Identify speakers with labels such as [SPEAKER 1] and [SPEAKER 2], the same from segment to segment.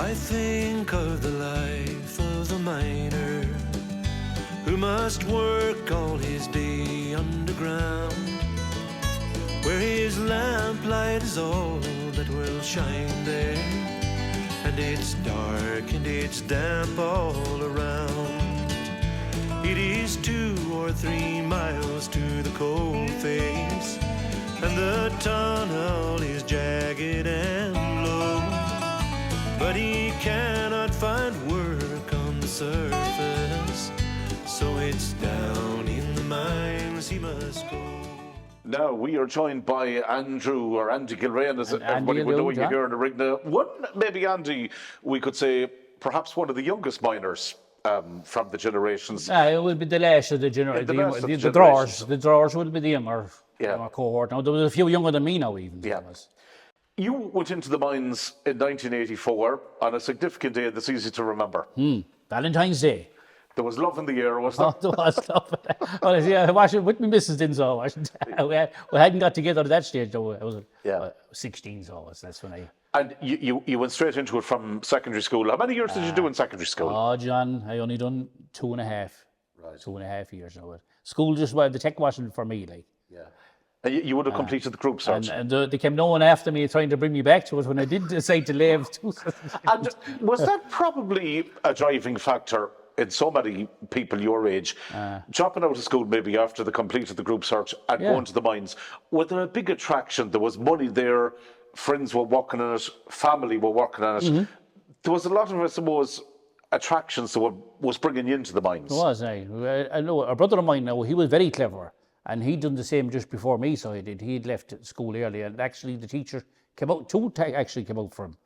[SPEAKER 1] I think of the life of the miner who must work all his day underground, where his lamplight is all that will shine there, and it's dark and it's damp all around. It is 2 or 3 miles to the coal face, and the tunnel is jagged and low, but he cannot find work on the surface, so it's down in the mines he must go.
[SPEAKER 2] Now, we are joined by Andrew, or Andy Gilraine, as everybody would know you here in the rig now. Maybe Andy, we could say, perhaps one of the youngest miners from the generations.
[SPEAKER 3] It would be the last of the generation. The drawers would be the younger cohort. Now, there was a few younger than me now, even.
[SPEAKER 2] Yeah. You went into the mines in 1984 on a significant day that's easy to remember.
[SPEAKER 3] Valentine's Day.
[SPEAKER 2] There was love in the air, wasn't there?
[SPEAKER 3] There was love. Well, yeah, I watched it with my missus then, so I wasn't. We hadn't got together at that stage, though. I was 16, so that's when I...
[SPEAKER 2] And you went straight into it from secondary school. How many years did you do in secondary school?
[SPEAKER 3] Oh, John, I only done 2.5. Right. 2.5 years now. School just, well, the tech wasn't for me, like.
[SPEAKER 2] Yeah. And you would have completed the group search.
[SPEAKER 3] And they came no one after me trying to bring me back to it when I did decide to leave.
[SPEAKER 2] And was that probably a driving factor in so many people your age, dropping out of school maybe after the completed the group search and going to the mines? Was there a big attraction? There was money there, friends were working on it, family were working on it. Mm-hmm. There was a lot of, I suppose, attractions that was bringing you into the mines.
[SPEAKER 3] There was, I know a brother of mine now, he was very clever, and he'd done the same just before me, so he did. He'd left school early, and actually the teacher came out, two actually came out for him.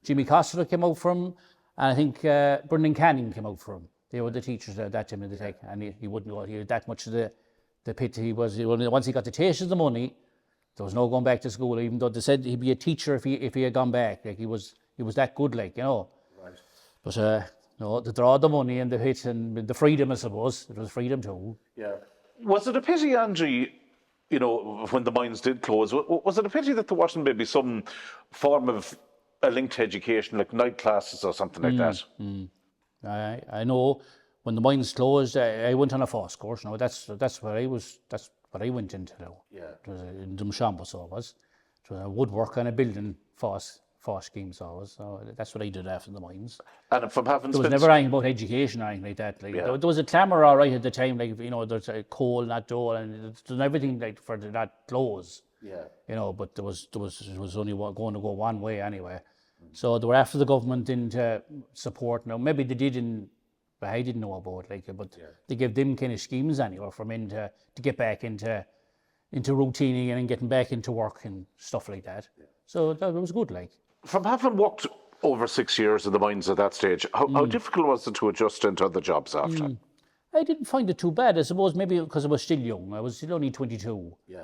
[SPEAKER 3] Jimmy Costa came out for him, and I think Brendan Canning came out for him. They were the teachers at that time in the tech, and he wouldn't go. He had that much of the pit. Once he got the taste of the money, there was no going back to school. Even though they said he'd be a teacher if he had gone back, like he was that good, like, you know. Right. But no, the draw the money and the hit and the freedom, I suppose it was freedom too.
[SPEAKER 2] Yeah. Was it a pity, Angie? You know, when the mines did close, was it a pity that there wasn't maybe some form of a link to education, like night classes or something like that?
[SPEAKER 3] I know when the mines closed, I went on a FOSS course. No, that's what I was. That's what I went into now. Yeah. It was in Dumshambo, so it was. It was a woodwork and a building FOSS scheme, so that's what I did after the mines.
[SPEAKER 2] And from having
[SPEAKER 3] there was never anything about education or anything like that. Like there was a clamour all right at the time, like, you know, there's a coal, not dole, and there's everything like for that close. Yeah. You know, but it was only going to go one way anyway. So they were after the government into support. Now maybe they didn't, but I didn't know about it, like, but they gave them kind of schemes anyway for men to get back into routining and getting back into work and stuff like that. Yeah. So that was good, like.
[SPEAKER 2] From having worked over 6 years in the mines at that stage, how difficult was it to adjust into other jobs after?
[SPEAKER 3] I didn't find it too bad. I suppose maybe because I was still young. I was still only 22. Yeah.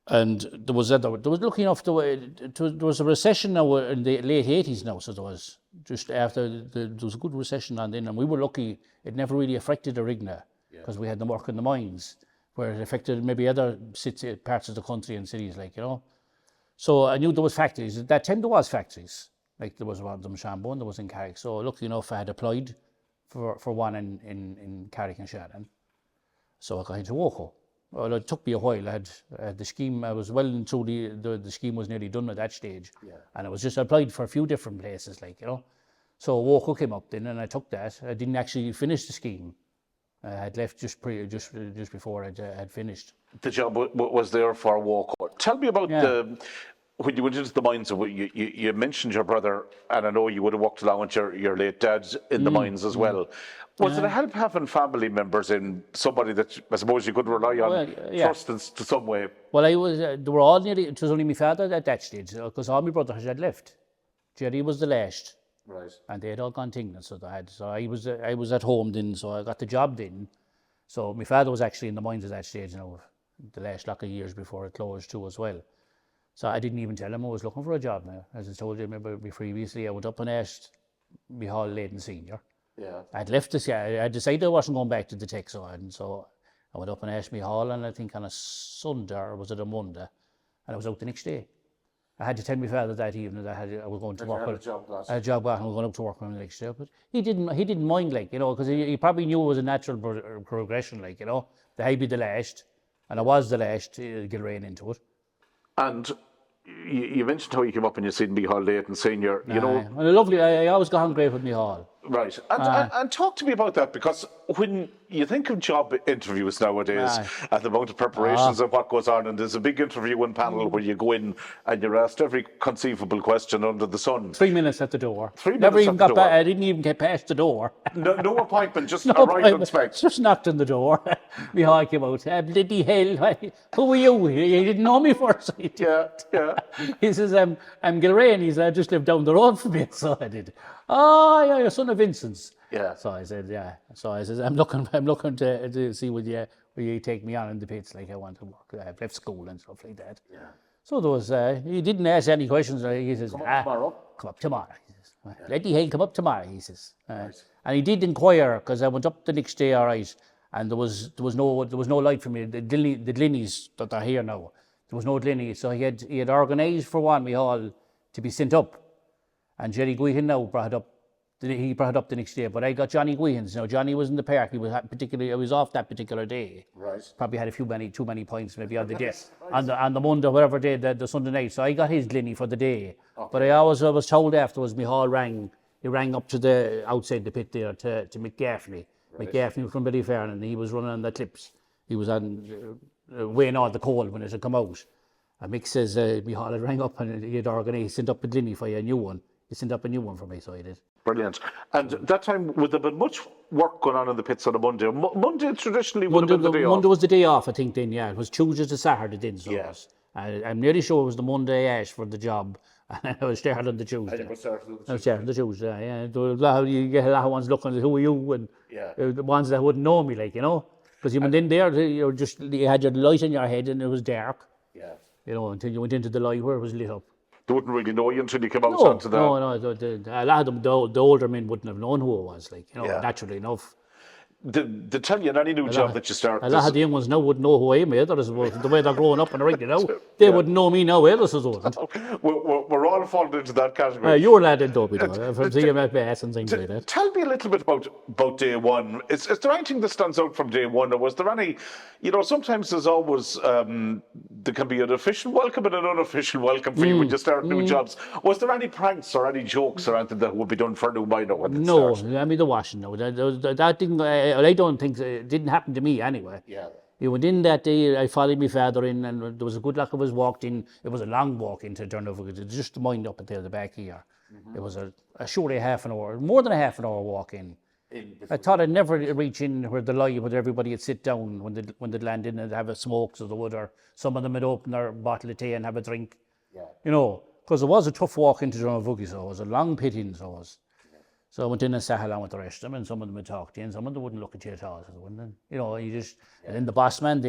[SPEAKER 3] And there was lucky enough there was a recession now in the late 80s now, so there was just after there was a good recession on then, and we were lucky it never really affected the Rigna because we had them work in the mines, where it affected maybe other parts of the country and cities, like, you know. So I knew there was factories. At that time there was factories, like there was around Dumshambo and there was in Carrick. So lucky enough I had applied for one in Carrick and Shannon. So I got into WOCO. Well, it took me a while. I had the scheme. I was well into the scheme was nearly done at that stage, and I was just applied for a few different places, like, you know. So WOCO came up then, and I took that. I didn't actually finish the scheme. I had left just before I had finished.
[SPEAKER 2] The job was there for WOCO. Tell me about when you went into the mines. You mentioned your brother, and I know you would have worked along with your late dad in the mines as well. Was it a help having family members in, somebody that I suppose you could rely on trust in some way?
[SPEAKER 3] Well, they were all nearly, it was only my father at that stage, because all my brothers had left. Jerry was the last. Right. And they had all gone to England, so I was at home then, so I got the job then. So my father was actually in the mines at that stage, you know, the last lot of years before it closed too as well. So I didn't even tell him I was looking for a job now. As I told you, remember previously, I went up and asked my Hall Leyden Senior. Yeah. I'd left this year. I decided I wasn't going back to the tech side, so I went up and asked me Hall, and I think on a Sunday, or was it a Monday, and I was out the next day. I had to tell my father that evening that I was going to work.
[SPEAKER 2] had a job got.
[SPEAKER 3] I had a job got and I was going up to work with him the next day. But he didn't mind, like, you know, because he probably knew it was a natural progression, like, you know, that I'd be the last, and I was the last to Gilraine into it.
[SPEAKER 2] And you mentioned how you came up and you seen Micheál Leighton Senior. You know,
[SPEAKER 3] And I always got on great with Micheál.
[SPEAKER 2] right? And talk to me about that, because when you think of job interviews nowadays, and the amount of preparations and what goes on, and there's a big interviewing panel where you go in and you're asked every conceivable question under the sun.
[SPEAKER 3] 3 minutes at the door.
[SPEAKER 2] 3 minutes
[SPEAKER 3] Never
[SPEAKER 2] at
[SPEAKER 3] even
[SPEAKER 2] the
[SPEAKER 3] got
[SPEAKER 2] door.
[SPEAKER 3] back. I didn't even get past the door.
[SPEAKER 2] No appointment, just arrive and spec.
[SPEAKER 3] Just knocked on the door. Micheál came out. Bloody hell! Who are you? You didn't know me first.
[SPEAKER 2] Yeah.
[SPEAKER 3] He says, I'm Gilraine. He said, I just lived down the road from you. So I did. Oh, yeah, your son of Vincent's.
[SPEAKER 2] Yeah.
[SPEAKER 3] So I said, yeah. So I says, I'm looking to see will you take me on in the pits, like I want to work. I've left school and stuff like that.
[SPEAKER 2] Yeah.
[SPEAKER 3] So there was, he didn't ask any questions. He says, come up tomorrow. He says, let the hell come up tomorrow, he says. And he did inquire, because I went up the next day, all right, and there was no light for me. The Glennies that are here now, there was no Glennie. So he had organised for one, Micheál, to be sent up. And Jerry Guihan now brought it up the next day, but I got Johnny Guihans. Now Johnny was in the park. He was off that particular day.
[SPEAKER 2] Right.
[SPEAKER 3] Probably had too many points maybe on the day, on the Monday, whatever day, the Sunday night. So I got his Glennie for the day. Okay. But I was told afterwards, Micheál rang. He rang up to the outside the pit there to Mick Gaffney. Right. Mick Gaffney was from Ballyfernan, and he was running on the clips. He was on weighing all the coal when it had come out. And Mick says Micheál had rang up and he had organised, sent up a Glennie for you, a new one. He sent up a new one for me, so he did.
[SPEAKER 2] Brilliant. And that time, would there have been much work going on in the pits on a Monday? Monday traditionally would have been the day off.
[SPEAKER 3] Monday was the day off, I think, then, yeah. It was Tuesday to Saturday then, so yes. I'm nearly sure it was the Monday I asked for the job. And I was started on the Tuesday. I started on the Tuesday, yeah. You get a lot of ones looking at who are you, and the ones that wouldn't know me, like, you know. Because you went in there, you had your light in your head and it was dark. Yeah. You know, until you went into the light where it was lit up.
[SPEAKER 2] They wouldn't really know you until you came out onto that.
[SPEAKER 3] No. A lot of them, the older men wouldn't have known who it was, like, you know, naturally enough.
[SPEAKER 2] They tell you in any new job that you start.
[SPEAKER 3] A lot of the young ones now wouldn't know who I am either, I suppose, the way they're growing up and right, you know. They wouldn't know me now either, so wouldn't.
[SPEAKER 2] We're all falling into that category.
[SPEAKER 3] You're lad in Dobby, though, from seeing my bass and things like that.
[SPEAKER 2] Tell me a little bit about day one. Is there anything that stands out from day one, or was there any, you know, sometimes there's always, there can be an official welcome and an unofficial welcome for you when you start new jobs. Was there any pranks or any jokes or anything that would be done for a new miner when it starts?
[SPEAKER 3] No, I mean, the washing, no. That didn't, I don't think, it didn't happen to me anyway. Yeah. He went in that day, I followed my father in, and there was a good luck of us walked in. It was a long walk into Durnover, it was just the mind up at the back here. It was a surely half an hour, more than a half an hour walk in. I thought I'd never reach in where the light, where everybody would sit down when they'd land in and have a smoke, so they would, or some of them would open their bottle of tea and have a drink. Yeah. You know, because it was a tough walk into Durnover, so it was a long pit in, so it was. So I went in and sat along with the rest of them, and some of them would talk to you, and some of them wouldn't look at you at all. So wouldn't, you know, and then the boss man,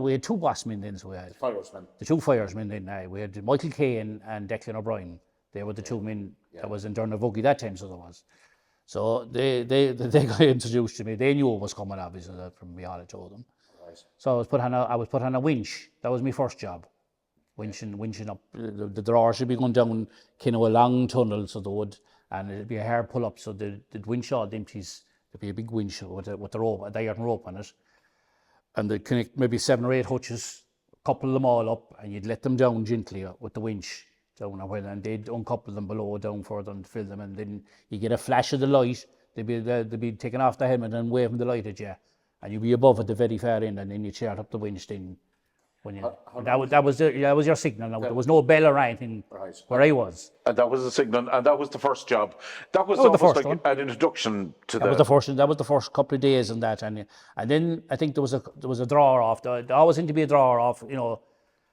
[SPEAKER 3] we had two boss men then, so we had.
[SPEAKER 2] Firesmen.
[SPEAKER 3] The two firesmen then, we had Michael Kane and Declan O'Brien. They were the two men that was in Durnover that time, so there was. So they got introduced to me. They knew it was coming, obviously, from Micheál had told them. Right. So I was put on a winch. That was my first job. Winching up. The drawer should be going down kind of a long tunnel, so they would. And it'd be a hard pull-up, so the winch all empties. There'd be a big winch with the rope, the iron rope on it. And they'd connect maybe 7 or 8 hutches, couple them all up, and you'd let them down gently with the winch down, and they'd uncouple them below, down further and fill them, and then you get a flash of the light. They'd be taking off the helmet and waving the light at you, and you'd be above at the very far end, and then you'd start up the winch then. When you, that was your signal. Now, there was no bell or anything where I was.
[SPEAKER 2] And that was the signal, and that was the first job. That was almost like an introduction to
[SPEAKER 3] that. That was the first couple of days and that, and then I think there was a drawer off. There always seemed to be a drawer off, you know.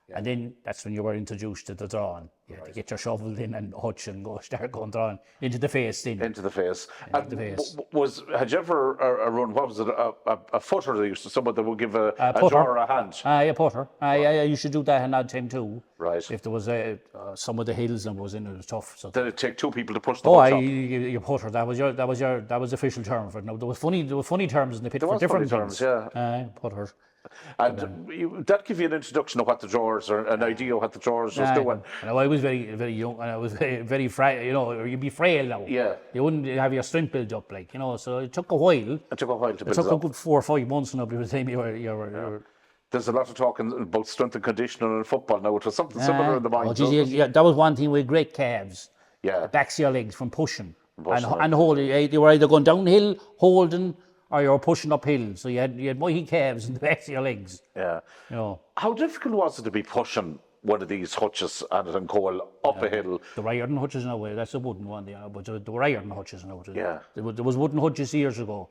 [SPEAKER 3] Yeah. And then that's when you were introduced to the drawing. You had to get your shovel in and hutch and start going drawing into the face then.
[SPEAKER 2] Into the face. Had you ever run, what was it, a footer, someone that would give a drawer a hand?
[SPEAKER 3] A putter. I used to do that in that time too.
[SPEAKER 2] Right.
[SPEAKER 3] If there was some of the hills and was in, it was tough. So
[SPEAKER 2] did it take 2 people to push the hutch up?
[SPEAKER 3] You putter. That was official term for it. Now there was funny terms in the pit for different
[SPEAKER 2] terms, yeah.
[SPEAKER 3] Putter.
[SPEAKER 2] And that give you an introduction of what the drawers, or an idea of what the drawers was doing.
[SPEAKER 3] And I was very, very young, and I was very, very frail, you know, or you'd be frail now.
[SPEAKER 2] Yeah.
[SPEAKER 3] You wouldn't have your strength built up, like, you know, so it took a while.
[SPEAKER 2] It took a while to
[SPEAKER 3] It
[SPEAKER 2] build
[SPEAKER 3] took
[SPEAKER 2] it
[SPEAKER 3] a
[SPEAKER 2] up.
[SPEAKER 3] good 4 or 5 months now by the time you were
[SPEAKER 2] There's a lot of talking about strength and conditioning in football now. It was something similar in the mind.
[SPEAKER 3] Oh, geez, yeah, that was one thing with great calves.
[SPEAKER 2] Yeah.
[SPEAKER 3] The backs of your legs from pushing.
[SPEAKER 2] Pushing,
[SPEAKER 3] And holding. You were either going downhill, holding, or you were pushing uphill. So you had mighty calves in the backs of your legs.
[SPEAKER 2] Yeah.
[SPEAKER 3] You know.
[SPEAKER 2] How difficult was it to be pushing one of these hutches and coal up a hill?
[SPEAKER 3] The iron hutches now, that's a wooden one, yeah, but there were iron hutches now.
[SPEAKER 2] Yeah.
[SPEAKER 3] There was wooden hutches years ago,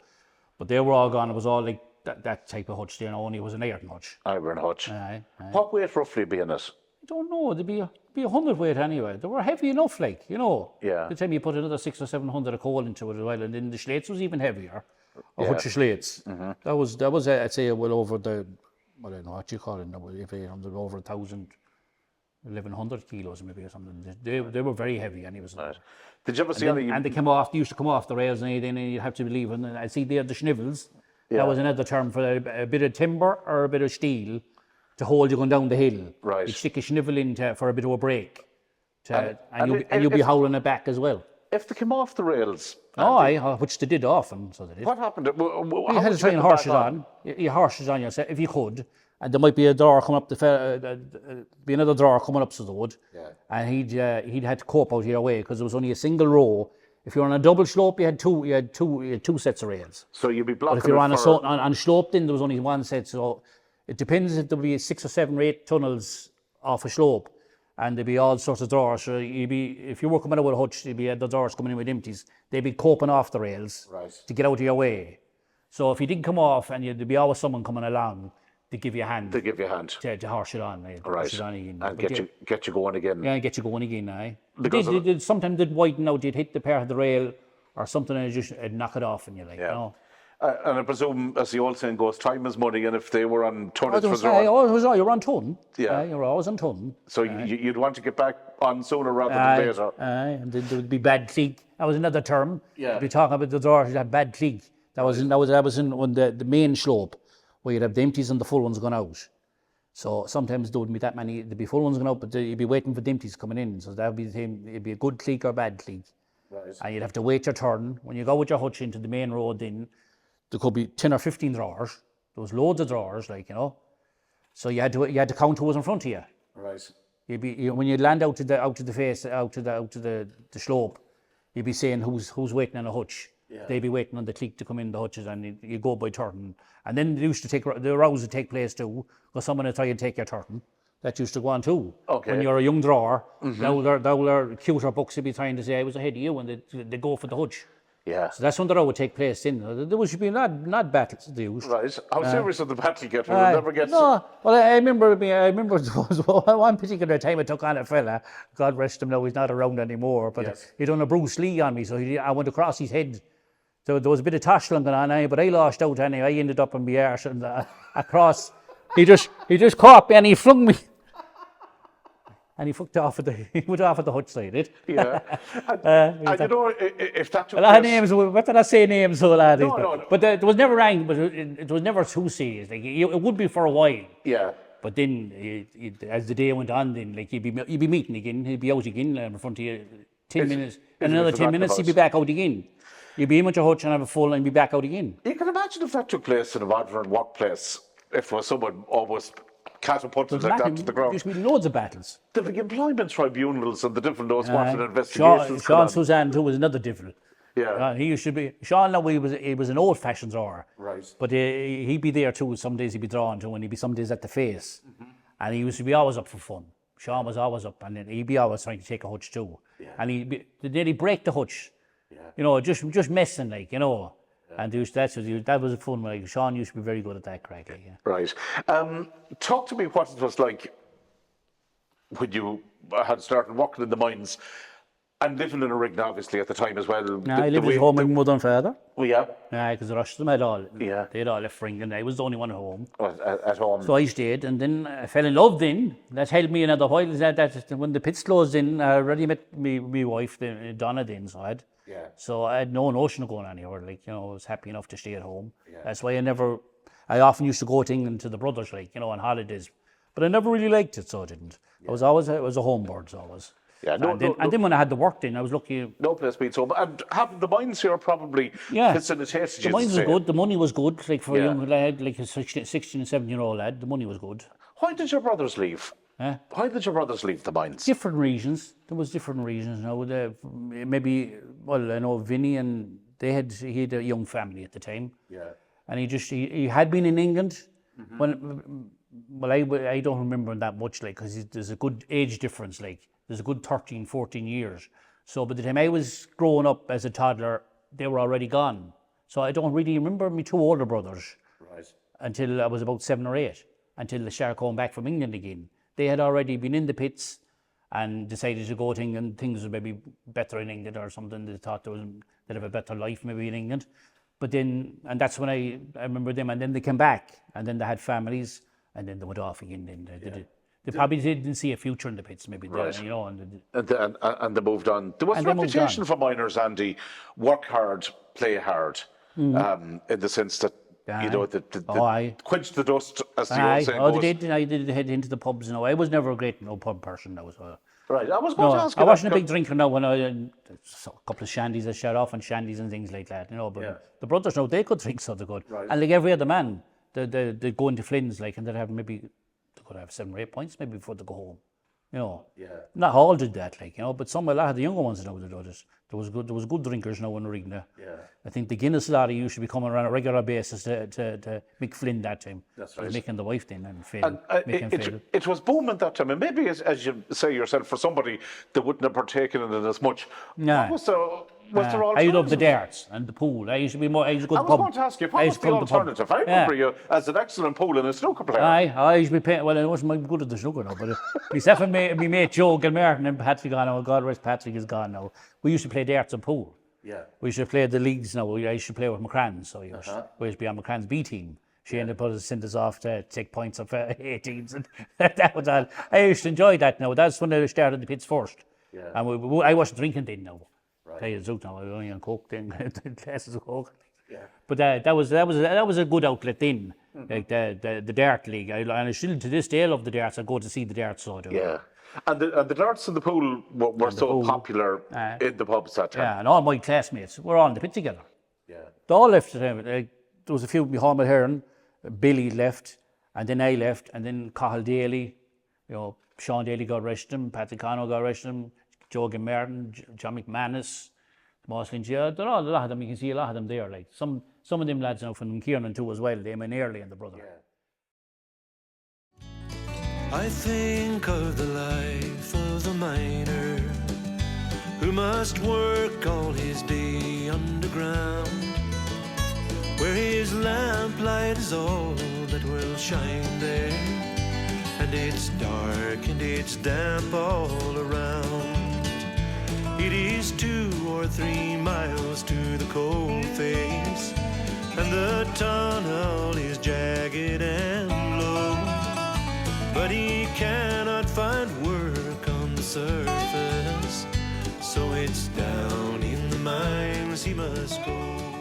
[SPEAKER 3] but they were all gone. It was all like that type of hutch there, only it was an iron hutch.
[SPEAKER 2] Iron hutch.
[SPEAKER 3] Aye.
[SPEAKER 2] What weight roughly be in it?
[SPEAKER 3] I don't know, they'd be 100 weight anyway. They were heavy enough, like, you know.
[SPEAKER 2] Yeah.
[SPEAKER 3] The time you put another 600 or 700 of coal into it as well, and then the slates was even heavier. Hutch of slates. That was I'd say, well over the, I don't know what you call it now, if they over 1,000, 1,100 kilos maybe or something. They were very heavy anyways.
[SPEAKER 2] Right. Did you ever see any?
[SPEAKER 3] And they they used to come off the rails, and then you'd have to be leaving. And I see there the schnivels.
[SPEAKER 2] Yeah.
[SPEAKER 3] That was another term for a bit of timber or a bit of steel to hold you going down the hill.
[SPEAKER 2] Right.
[SPEAKER 3] You'd stick a schnivel in for a bit of a break. And
[SPEAKER 2] and
[SPEAKER 3] you'll be howling it back as well.
[SPEAKER 2] If they came off the rails,
[SPEAKER 3] Which they did often, so they did.
[SPEAKER 2] what happened?
[SPEAKER 3] You had to try and horse it on. You horse it on yourself if you could. And there might be a drawer coming up, be another drawer coming up, so there would. Yeah. And he'd had to cope out your way because there was only a single row. If you were on a double slope, you had two sets of rails.
[SPEAKER 2] So you'd be blocking.
[SPEAKER 3] But if you were on slope, then there was only one set. So it depends if there'll be 6 or 7 or 8 tunnels off a slope, and there'd be all sorts of drawers. So if you were coming out with a hutch, there'd be the drawers coming in with empties. They'd be coping off the rails to get out of your way. So if you didn't come off, and there'd be always someone coming along to give you a hand. To horse it on.
[SPEAKER 2] Right.
[SPEAKER 3] Horse it on again.
[SPEAKER 2] And get you going again.
[SPEAKER 3] Yeah, get you going again, aye. Sometimes they'd widen out, they'd hit the part of the rail or something, and it'd knock it off, and you're like, no.
[SPEAKER 2] And I presume, as the old saying goes, time is money, and if they were on tonnage for
[SPEAKER 3] you were on ton.
[SPEAKER 2] Yeah.
[SPEAKER 3] You were always on ton.
[SPEAKER 2] So you'd want to get back on sooner rather than later.
[SPEAKER 3] And then there would be bad cleek. That was another term.
[SPEAKER 2] Yeah.
[SPEAKER 3] You'd be talking about the drawers, you'd have bad cleek. That was in on the main slope, where you'd have the empties and the full ones going out. So sometimes there wouldn't be that many, there'd be full ones going out, but you'd be waiting for the empties coming in. So that would be the same, it'd be a good cleek or bad cleek.
[SPEAKER 2] Right.
[SPEAKER 3] And you'd have to wait your turn. When you go with your hutch into the main road, then there could be 10 or 15 drawers. There was loads of drawers, like, you know. So you had to count who was in front of you.
[SPEAKER 2] Right.
[SPEAKER 3] When you land out to the slope, you'd be saying who's waiting on a hutch. Yeah. They'd be waiting on the cleek to come in the hutches, and you go by turn. And then they used to the rows would take place too, because someone would try and take your turn. That used to go on too.
[SPEAKER 2] Okay.
[SPEAKER 3] When you're a young drawer, now their cuter bucks would be trying to say I was ahead of you, and they go for the hutch.
[SPEAKER 2] Yeah.
[SPEAKER 3] So that's when the row would take place in. There should be not battles they used.
[SPEAKER 2] Right. How serious did the battle get? We'll never get.
[SPEAKER 3] No. Well, I remember there was one particular time I took on a fella. God rest him now, he's not around anymore. But he done a Bruce Lee on me, so I went across his head. So there was a bit of toshling going on, but I lost out anyway. I ended up in my arse and across. He just caught me and he flung me. And he went off at the hutch side,
[SPEAKER 2] Yeah. And you know, if that took
[SPEAKER 3] place... names, what did I say names, so lad?
[SPEAKER 2] No.
[SPEAKER 3] But it was never rang, but it was never too serious. Like, it would be for a while.
[SPEAKER 2] Yeah.
[SPEAKER 3] But then, as the day went on, then like you'd be meeting again, he'd be out again in front of you 10 minutes. And another 10 minutes, he'd be back out again. You'd be in with your hutch and have a full and be back out again.
[SPEAKER 2] You can imagine if that took place in a modern workplace, if there was someone almost catapulted like that to the ground.
[SPEAKER 3] There used to be loads of battles.
[SPEAKER 2] The employment tribunals and the different laws wanted investigations.
[SPEAKER 3] Sean Suzanne too was another different.
[SPEAKER 2] Yeah.
[SPEAKER 3] He used to be, Sean, now he was an old-fashioned drawer.
[SPEAKER 2] Right.
[SPEAKER 3] But he'd be there too, some days he'd be drawn to, and he'd be some days at the face. And he used to be always up for fun. Sean was always up, and then he'd be always trying to take a hutch too. Yeah. And he'd nearly break the hutch. Yeah. You know, just messing, like, you know. Yeah. And that was fun. Like, Sean used to be very good at that crack. Like, yeah.
[SPEAKER 2] Right. Talk to me what it was like when you had started working in the mines and living in a rig, obviously, at the time as well.
[SPEAKER 3] I lived at home with my mother and father.
[SPEAKER 2] Oh, yeah?
[SPEAKER 3] Yeah, because the rest of them had all.
[SPEAKER 2] Yeah.
[SPEAKER 3] They had all left for England. I was the only one at home.
[SPEAKER 2] At home.
[SPEAKER 3] So I stayed, and then I fell in love then. That held me another while. That when the pits closed in, I already met my wife, Donna, then, so I had. Yeah. So I had no notion of going anywhere. Like, you know, I was happy enough to stay at home. Yeah. That's why I I often used to go to England to the brothers, like, you know, on holidays. But I never really liked it, so I didn't. I was a home bird, so I was.
[SPEAKER 2] Yeah,
[SPEAKER 3] And then when I had the work then, I was lucky.
[SPEAKER 2] No place beats home. And having the mines here probably facilitated
[SPEAKER 3] The
[SPEAKER 2] you.
[SPEAKER 3] mines was good, the money was good, like for a
[SPEAKER 2] Yeah.
[SPEAKER 3] young lad, like a 16 and 17-year-old lad, the money was good.
[SPEAKER 2] Why did your brothers leave? Why did your brothers leave the mines?
[SPEAKER 3] Different reasons. There was different reasons. Maybe, well, I know Vinny and he had a young family at the time.
[SPEAKER 2] Yeah.
[SPEAKER 3] And he had been in England. Well, I don't remember that much, like, because there's a good age difference, like, there's a good 13, 14 years. So by the time I was growing up as a toddler, they were already gone. So I don't really remember my two older brothers until I was about 7 or 8, until they started coming back from England again. They had already been in the pits and decided to go to England. Things were maybe better in England or something. They thought they'd have a better life maybe in England. But then, and that's when I remember them, and then they came back, and then they had families, and then they went off again. Then they probably didn't see a future in the pits, maybe.
[SPEAKER 2] Right.
[SPEAKER 3] You know,
[SPEAKER 2] And they moved on. There was a reputation for miners, Andy, work hard, play hard, in the sense that, you know, quench the dust, as the old saying goes.
[SPEAKER 3] They did. I did head into the pubs. No, I was never a great pub person.
[SPEAKER 2] Right, I was going to ask you
[SPEAKER 3] I wasn't a big drinker now when a couple of shandies I shut off and shandies and things like that, you know, but the brothers, no, they could drink, so they could.
[SPEAKER 2] Right.
[SPEAKER 3] And like every other man, they go into Flynn's, like, and they'd have they could have 7 or 8 pints maybe before they go home, you know. Yeah. Not all did that, like, you know, but a lot of the younger ones, you know, there was good drinkers now in the ring there. Yeah. I think the Guinness lottery used to be coming around a regular basis to Mick Flynn that time. That's right. Making the wife then and failing.
[SPEAKER 2] It was booming that time, and maybe as you say yourself, for somebody that wouldn't have partaken in it as much.
[SPEAKER 3] Yeah.
[SPEAKER 2] Was there alternative?
[SPEAKER 3] I loved the darts and the pool. I used to go to the pub.
[SPEAKER 2] I was going to ask you, what was the alternative? I remember you as an excellent pool and a snooker player.
[SPEAKER 3] I used to be playing, well, I wasn't good at the snooker now, but myself and my mate Joe Gilraine and Patrick gone now. God rest Patrick is gone now. We used to play darts and pool. Yeah. We used to play the leagues now. I used to play with McCrans, so we used to be on McCrans B team. She ended up sending us off to take points of 18s, and that was all. I used to enjoy that now. That's when I started the pits first. Yeah. And I wasn't drinking then now. Right. Tell you the truth now, I was only on coke then, glasses of coke. Yeah. But that was a good outlet then, like the dart league. And I still to this day I love the darts. I go to see the darts. So
[SPEAKER 2] yeah. And the darts in the pool were so popular in the pubs that time.
[SPEAKER 3] Yeah, and all my classmates were all in the pit together. Yeah. They all left at time. There was a few behind Heron, Billy left, and then I left, and then Cathal Daly, you know, Sean Daly got arrested him, Patrick Cano got arrested him, Joe Martin, John McManus, Moslin, they're all, a lot of them, you can see a lot of them there. Like some of them lads now from Kieran too as well, they went early and the brother.
[SPEAKER 1] Yeah. I think of the life of a miner who must work all his day underground, where his lamplight is all that will shine there, and it's dark and it's damp all around. It is 2 or 3 miles to the coal face, and the tunnel is jagged and low, but he cannot find work on the surface, so it's down in the mines he must go.